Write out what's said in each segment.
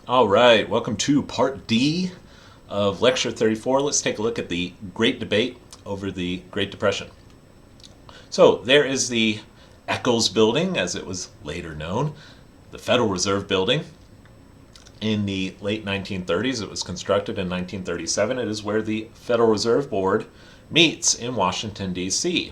All right, welcome to part D of lecture 34. Let's take a look at the Great Debate over the Great Depression. So there is the Eccles building, as it was later known, the Federal Reserve building. In the late 1930s, it was constructed in 1937. It is where the Federal Reserve Board meets in Washington, D.C.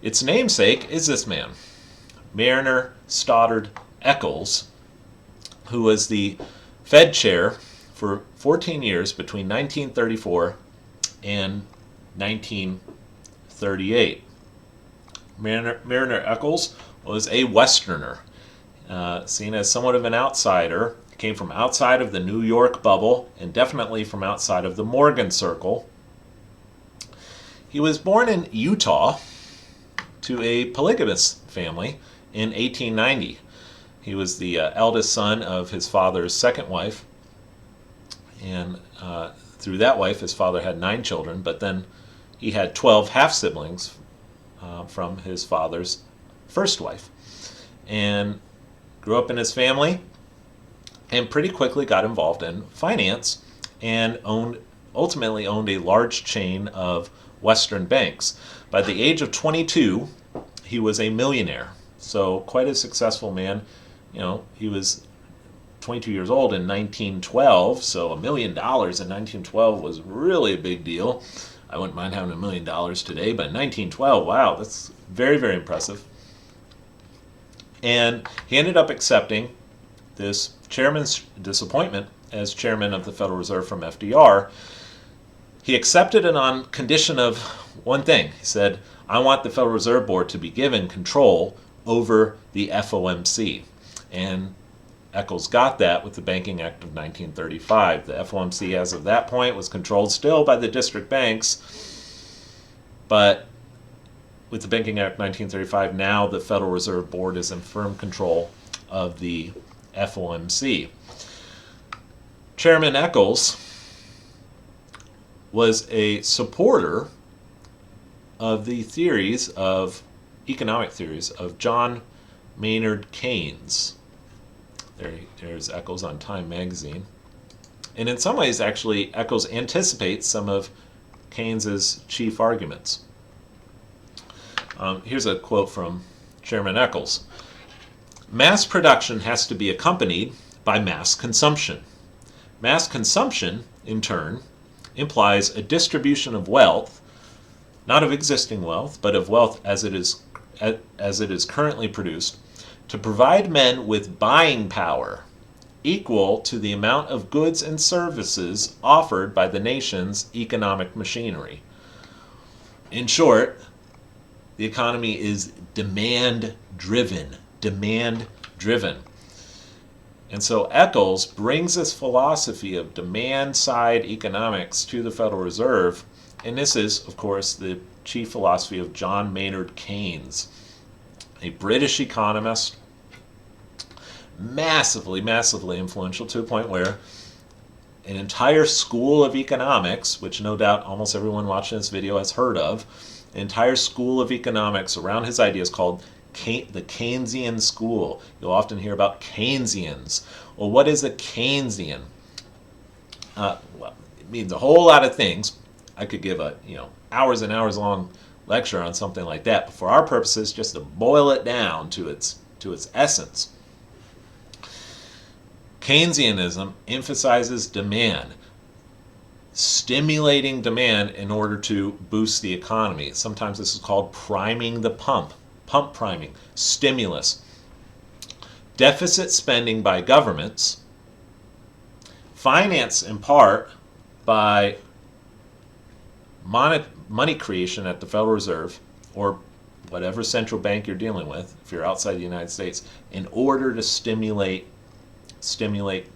Its namesake is this man, Marriner Stoddard Eccles, who was the Fed chair for 14 years between 1934 and 1938. Marriner Eccles was a Westerner, seen as somewhat of an outsider. Came from outside of the New York bubble and definitely from outside of the Morgan Circle. He was born in Utah to a polygamous family in 1890. He was the eldest son of his father's second wife, and through that wife his father had 9 children, but then he had 12 half-siblings from his father's first wife, and grew up in his family and pretty quickly got involved in finance and ultimately owned a large chain of Western banks. By the age of 22, he was a millionaire, so quite a successful man. You know, he was 22 years old in 1912, so $1 million in 1912 was really a big deal. I wouldn't mind having $1 million today, but in 1912, wow, that's very, very impressive. And he ended up accepting this chairman's disappointment as chairman of the Federal Reserve from FDR. He accepted it on condition of one thing. He said, I want the Federal Reserve Board to be given control over the FOMC. And Eccles got that with the Banking Act of 1935. The FOMC, as of that point, was controlled still by the district banks, but with the Banking Act of 1935, now the Federal Reserve Board is in firm control of the FOMC. Chairman Eccles was a supporter of the economic theories of John Maynard Keynes. There's Eccles on Time magazine. And in some ways, actually, Eccles anticipates some of Keynes's chief arguments. Here's a quote from Chairman Eccles. Mass production has to be accompanied by mass consumption. Mass consumption, in turn, implies a distribution of wealth, not of existing wealth, but of wealth as it is currently produced, to provide men with buying power equal to the amount of goods and services offered by the nation's economic machinery. In short, the economy is demand-driven. And so Eccles brings this philosophy of demand-side economics to the Federal Reserve, and this is, of course, the chief philosophy of John Maynard Keynes, a British economist, massively influential to a point where an entire school of economics, which no doubt almost everyone watching this video has heard of, an entire school of economics around his ideas called the Keynesian school. You'll often hear about Keynesians. Well, what is a Keynesian? Well, it means a whole lot of things. I could give a hours and hours long lecture on something like that, but for our purposes, just to boil it down to its essence. Keynesianism emphasizes demand, stimulating demand in order to boost the economy. Sometimes this is called priming the pump priming, stimulus. Deficit spending by governments, finance in part by money creation at the Federal Reserve or whatever central bank you're dealing with, if you're outside the United States, in order to stimulate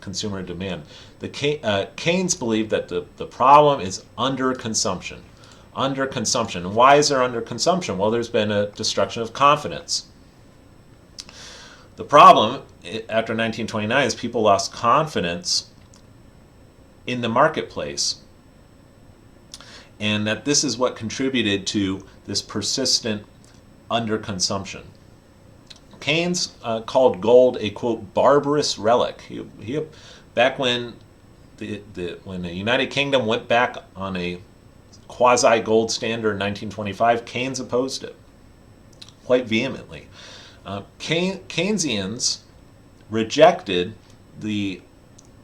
consumer demand. Keynes believed that the problem is underconsumption. And why is there underconsumption? Well, there's been a destruction of confidence. The problem after 1929 is people lost confidence in the marketplace, and that this is what contributed to this persistent underconsumption. Keynes called gold a, quote, barbarous relic. Back when when the United Kingdom went back on a quasi-gold standard in 1925, Keynes opposed it quite vehemently. Keynesians rejected the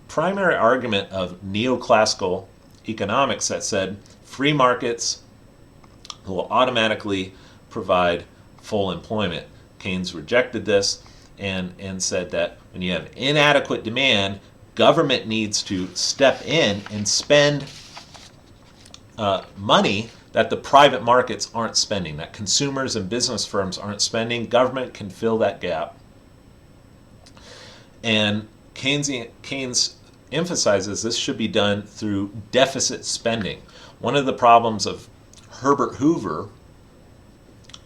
primary argument of neoclassical economics that said free markets will automatically provide full employment. Keynes rejected this and said that when you have inadequate demand, government needs to step in and spend money that the private markets aren't spending, that consumers and business firms aren't spending. Government can fill that gap. And Keynes emphasizes this should be done through deficit spending. One of the problems of Herbert Hoover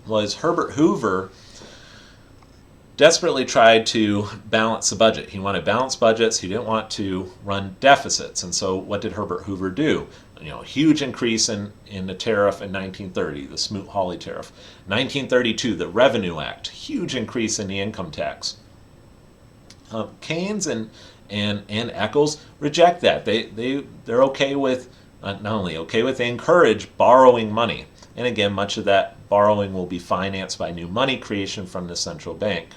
was Herbert Hoover desperately tried to balance the budget. He wanted balanced budgets. He didn't want to run deficits. And so what did Herbert Hoover do? Huge increase in the tariff in 1930, the Smoot-Hawley tariff. 1932, the Revenue Act, huge increase in the income tax. Keynes and Eccles reject that. They're okay with, not only okay with, they encourage borrowing money. And again, much of that borrowing will be financed by new money creation from the central bank.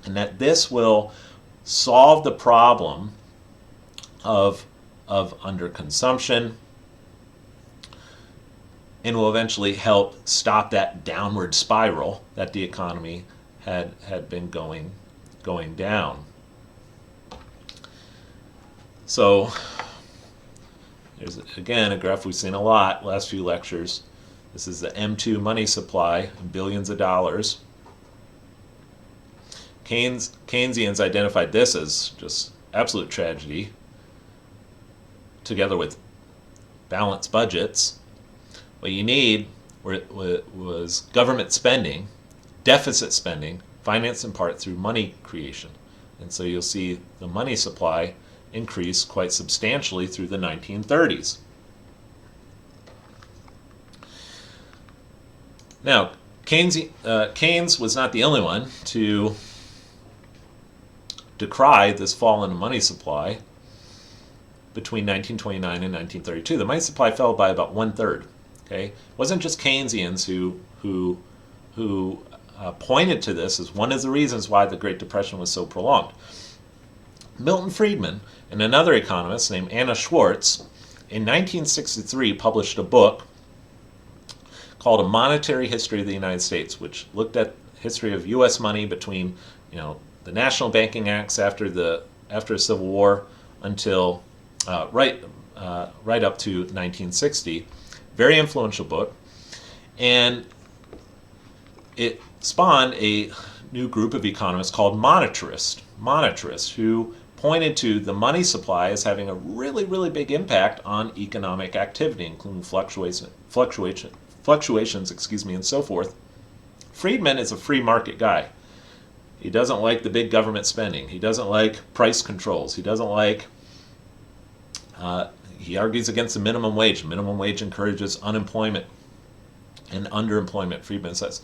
And that this will solve the problem of underconsumption and will eventually help stop that downward spiral that the economy had been going down. So here's again a graph we've seen a lot last few lectures. This is the M2 money supply in billions of dollars. Keynesians identified this as just absolute tragedy, together with balanced budgets. What you need was government spending, deficit spending, financed in part through money creation. And so you'll see the money supply increase quite substantially through the 1930s. Now, Keynes was not the only one to decry this fall in the money supply. Between 1929 and 1932, the money supply fell by about 1/3. Okay, it wasn't just Keynesians who pointed to this as one of the reasons why the Great Depression was so prolonged. Milton Friedman and another economist named Anna Schwartz in 1963 published a book called A Monetary History of the United States, which looked at history of U.S. money between the National Banking Acts after the Civil War until right up to 1960. Very influential book, and it spawned a new group of economists called monetarists, who pointed to the money supply as having a really, really big impact on economic activity, including fluctuations, and so forth. Friedman is a free market guy. He doesn't like the big government spending. He doesn't like price controls. He doesn't like. He argues against the minimum wage. Minimum wage encourages unemployment and underemployment, Friedman says.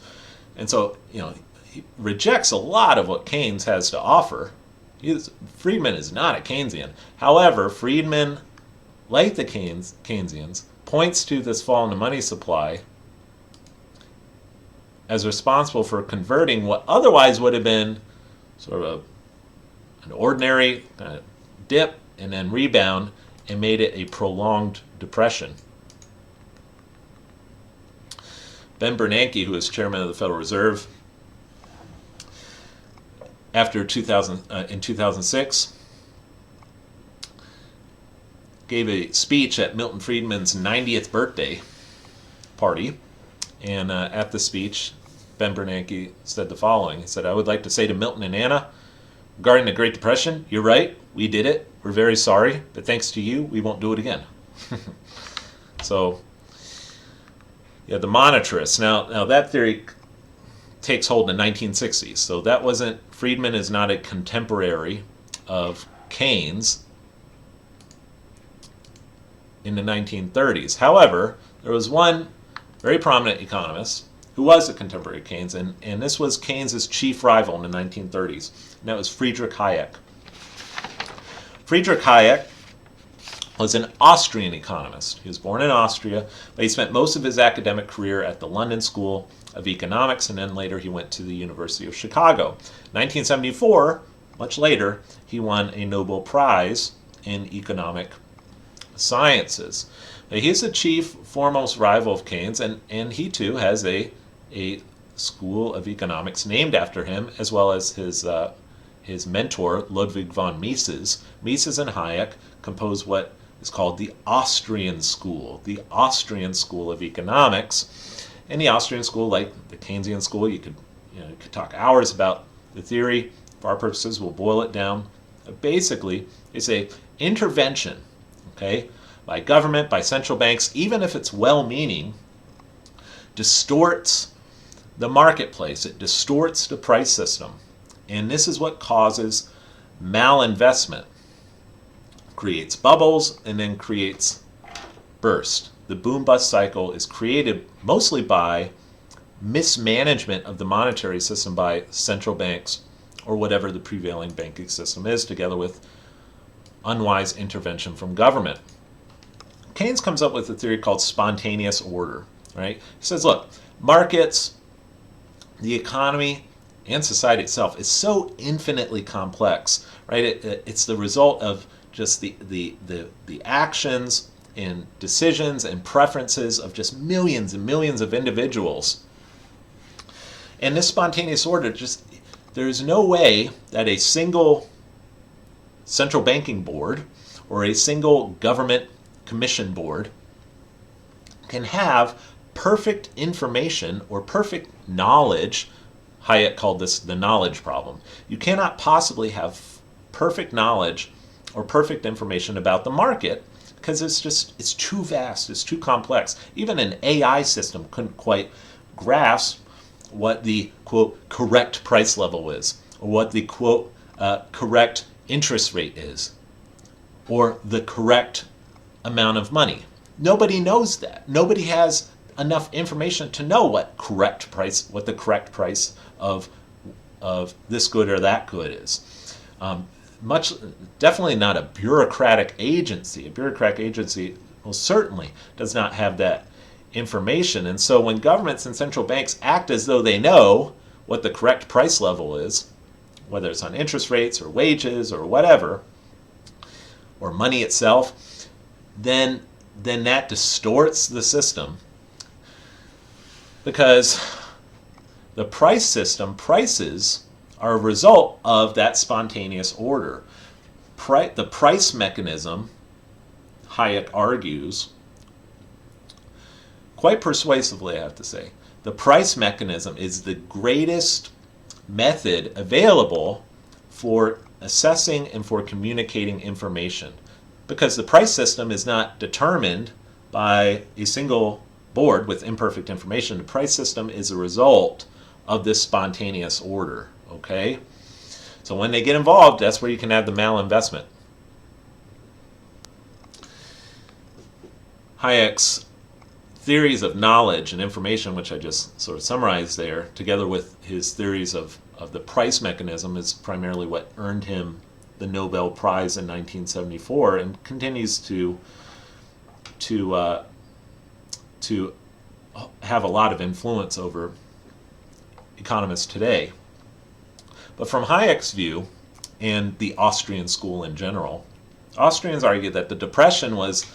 And so, he rejects a lot of what Keynes has to offer. Friedman is not a Keynesian. However, Friedman, like the Keynesians, points to this fall in the money supply as responsible for converting what otherwise would have been sort of an ordinary kind of dip and then rebound, and made it a prolonged depression. Ben Bernanke, who was chairman of the Federal Reserve in 2006, gave a speech at Milton Friedman's 90th birthday party. And at the speech, Ben Bernanke said the following. He said, "I would like to say to Milton and Anna, regarding the Great Depression, you're right, we did it. We're very sorry, but thanks to you, we won't do it again." So, yeah, the monetarists. Now that theory takes hold in the 1960s. So that wasn't, Friedman is not a contemporary of Keynes in the 1930s. However, there was one very prominent economist who was a contemporary of Keynes, and this was Keynes' chief rival in the 1930s, and that was Friedrich Hayek. Friedrich Hayek was an Austrian economist. He was born in Austria, but he spent most of his academic career at the London School of Economics, and then later he went to the University of Chicago. 1974, much later, he won a Nobel Prize in economic sciences. Now, he's the chief, foremost rival of Keynes, and he too has a school of economics named after him, as well as his mentor, Ludwig von Mises. Mises and Hayek composed what is called the Austrian School of Economics. And the Austrian school, like the Keynesian school, you could talk hours about the theory. For our purposes, we'll boil it down. Basically, it's a intervention, okay, by government, by central banks, even if it's well-meaning, distorts the marketplace. It distorts the price system. And this is what causes malinvestment. Creates bubbles and then creates burst. The boom-bust cycle is created mostly by mismanagement of the monetary system by central banks or whatever the prevailing banking system is, together with unwise intervention from government. Keynes comes up with a theory called spontaneous order. Right? He says, look, markets, the economy, and society itself is so infinitely complex. Right? It's the result of just the actions and decisions and preferences of just millions and millions of individuals. And this spontaneous order, there's no way that a single central banking board or a single government commission board can have perfect information or perfect knowledge. Hayek called this the knowledge problem. You cannot possibly have perfect knowledge or perfect information about the market because it's too vast, it's too complex. Even an AI system couldn't quite grasp what the, quote, correct price level is, or what the, quote, correct interest rate is, or the correct amount of money. Nobody knows that. Nobody has enough information to know what the correct price of this good or that good is. Definitely not a bureaucratic agency. A bureaucratic agency certainly does not have that information. And so when governments and central banks act as though they know what the correct price level is, whether it's on interest rates or wages or whatever, or money itself, then that distorts the system, because the price system, prices are a result of that spontaneous order. The price mechanism, Hayek argues, quite persuasively I have to say, the price mechanism is the greatest method available for assessing and for communicating information, because the price system is not determined by a single board with imperfect information. The price system is a result of this spontaneous order, okay? So when they get involved, that's where you can have the malinvestment. Hayek's theories of knowledge and information, which I just sort of summarized there, together with his theories of the price mechanism, is primarily what earned him the Nobel Prize in 1974 and continues to have a lot of influence over economists today. But from Hayek's view, and the Austrian school in general, Austrians argue that the Depression was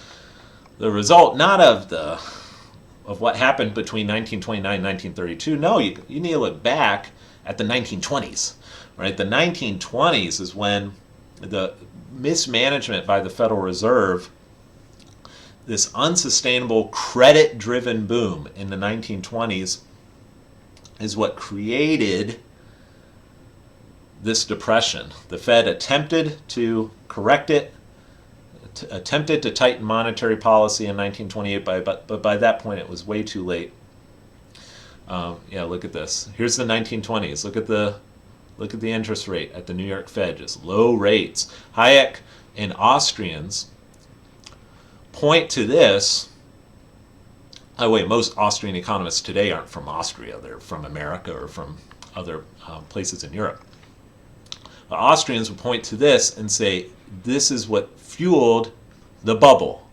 the result not of what happened between 1929 and 1932. No, you need to look back at the 1920s. Right? The 1920s is when the mismanagement by the Federal Reserve, this unsustainable credit-driven boom in the 1920s, is what created this depression. The Fed attempted to correct it, attempted to tighten monetary policy in 1928, but by that point it was way too late. Look at this. Here's the 1920s. Look at the interest rate at the New York Fed, just low rates. Hayek and Austrians point to this By the way, most Austrian economists today aren't from Austria. They're from America or from other places in Europe. The Austrians would point to this and say, this is what fueled the bubble,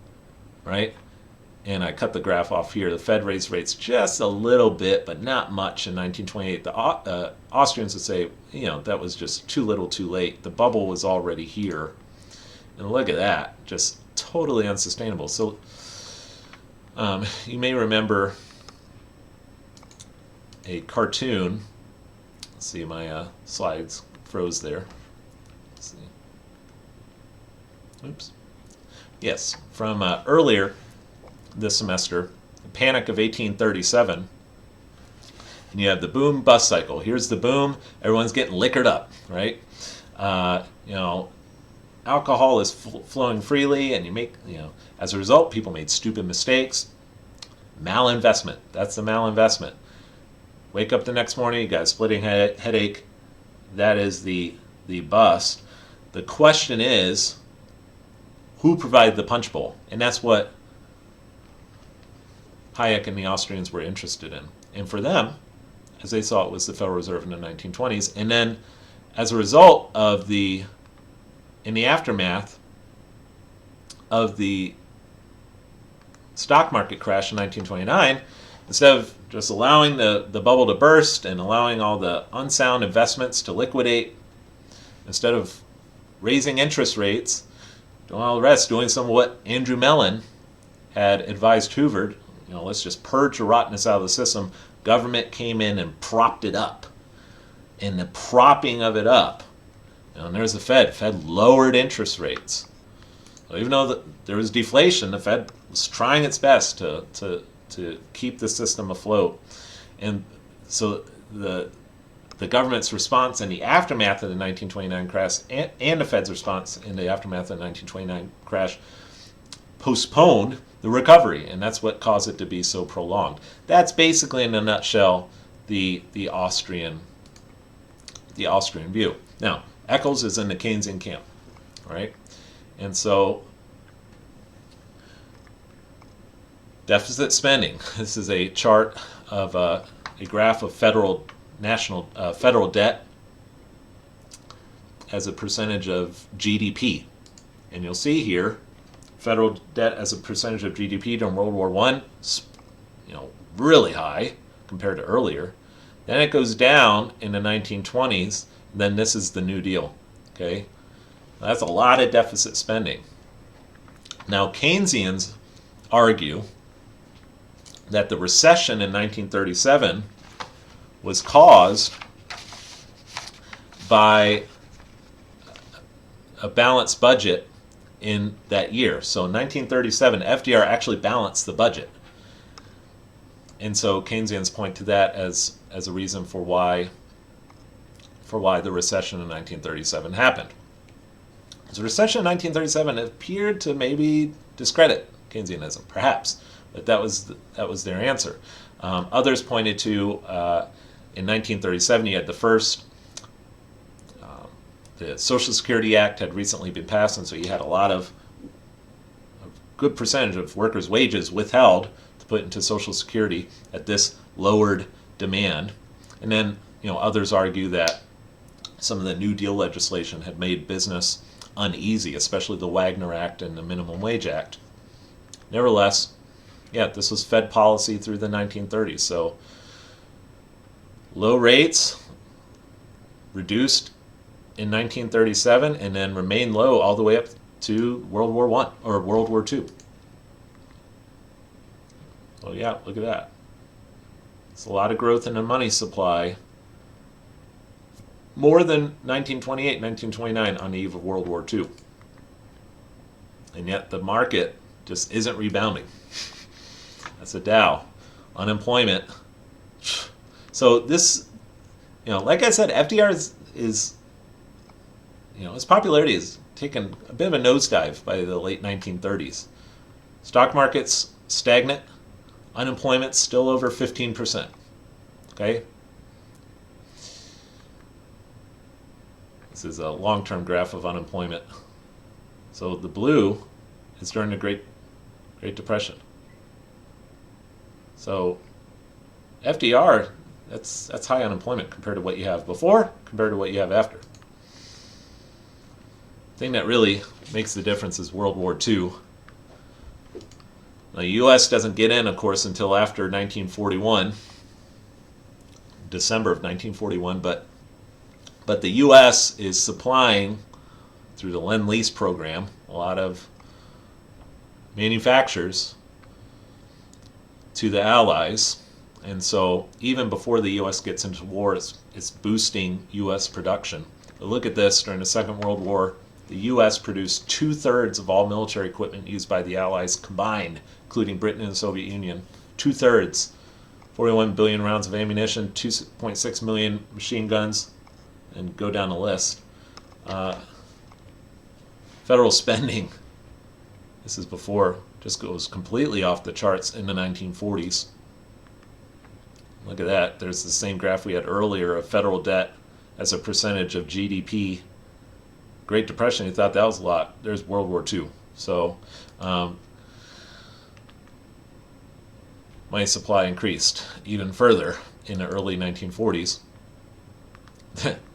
right? And I cut the graph off here. The Fed raised rates just a little bit, but not much in 1928. The Austrians would say, that was just too little too late. The bubble was already here. And look at that, just totally unsustainable. So you may remember a cartoon. Let's see, my slides froze there. Let's see. Oops. Yes, from earlier this semester, the Panic of 1837. And you have the boom bust cycle. Here's the boom. Everyone's getting liquored up, right? Alcohol is flowing freely, and as a result, people made stupid mistakes. Malinvestment. That's the malinvestment. Wake up the next morning, you got a splitting headache. That is the bust. The question is, who provided the punch bowl? And that's what Hayek and the Austrians were interested in. And for them, as they saw it, was the Federal Reserve in the 1920s. And then, as a result of in the aftermath of the stock market crash in 1929, instead of just allowing the bubble to burst and allowing all the unsound investments to liquidate, instead of raising interest rates, doing all the rest, doing some of what Andrew Mellon had advised Hoover, let's just purge the rottenness out of the system, government came in and propped it up. And the propping of it up, and there's the Fed. Fed lowered interest rates. So even though there was deflation, the Fed was trying its best to keep the system afloat. And so the government's response in the aftermath of the 1929 crash and the Fed's response in the aftermath of the 1929 crash postponed the recovery, and that's what caused it to be so prolonged. That's basically, in a nutshell, the Austrian view. Now, Eccles is in the Keynesian camp, right? And so, deficit spending. This is a chart of a graph of federal debt as a percentage of GDP, and you'll see here, federal debt as a percentage of GDP during World War I, really high compared to earlier. Then it goes down in the 1920s. Then this is the New Deal. Okay, that's a lot of deficit spending. Now, Keynesians argue that the recession in 1937 was caused by a balanced budget in that year. So in 1937, FDR actually balanced the budget. And so Keynesians point to that as a reason for why the recession in 1937 happened. So the recession in 1937 appeared to maybe discredit Keynesianism, perhaps, but that was their answer. Others pointed to in 1937 you had the first. The Social Security Act had recently been passed, and so you had a good percentage of workers' wages withheld to put into Social Security at this lowered demand. And then, others argue that some of the New Deal legislation had made business uneasy, especially the Wagner Act and the Minimum Wage Act. Nevertheless, this was Fed policy through the 1930s. So low rates reduced in 1937 and then remained low all the way up to World War I or World War II. Oh yeah, look at that. It's a lot of growth in the money supply. More than 1928, 1929 on the eve of World War II. And yet the market just isn't rebounding. That's a Dow. Unemployment. So this, like I said, FDR is his popularity has taken a bit of a nosedive by the late 1930s. Stock market's stagnant. Unemployment's still over 15%. Okay? This is a long-term graph of unemployment. So the blue is during the Great Depression. So FDR, that's high unemployment compared to what you have before, compared to what you have after. The thing that really makes the difference is World War II. The U.S. doesn't get in, of course, until after 1941, December of 1941, but the U.S. is supplying, through the Lend-Lease program, a lot of manufacturers to the Allies. And so even before the U.S. gets into war, it's boosting U.S. production. But look at this. During the Second World War, the U.S. produced 2/3 of all military equipment used by the Allies combined, including Britain and the Soviet Union. 2/3. 41 billion rounds of ammunition, 2.6 million machine guns, and go down the list. Federal spending, this is before, just goes completely off the charts in the 1940s. Look at that. There's the same graph we had earlier of federal debt as a percentage of GDP. Great Depression, you thought that was a lot. There's World War II. So money supply increased even further in the early 1940s.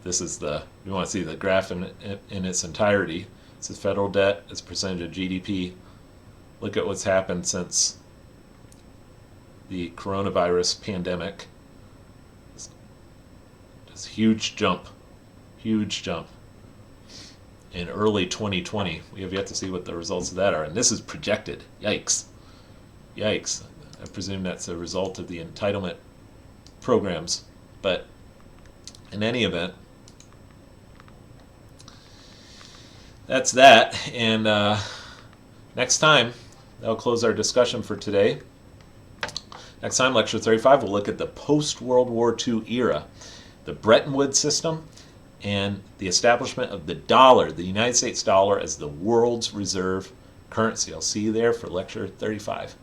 This is you want to see the graph in its entirety. This is federal debt as a percentage of GDP. Look at what's happened since the coronavirus pandemic. Just huge jump. In early 2020. We have yet to see what the results of that are. And this is projected. Yikes. I presume that's a result of the entitlement programs. But in any event, that's that. And next time, that'll close our discussion for today. Next time, Lecture 35, we'll look at the post-World War II era, the Bretton Woods system, and the establishment of the dollar, the United States dollar, as the world's reserve currency. I'll see you there for Lecture 35.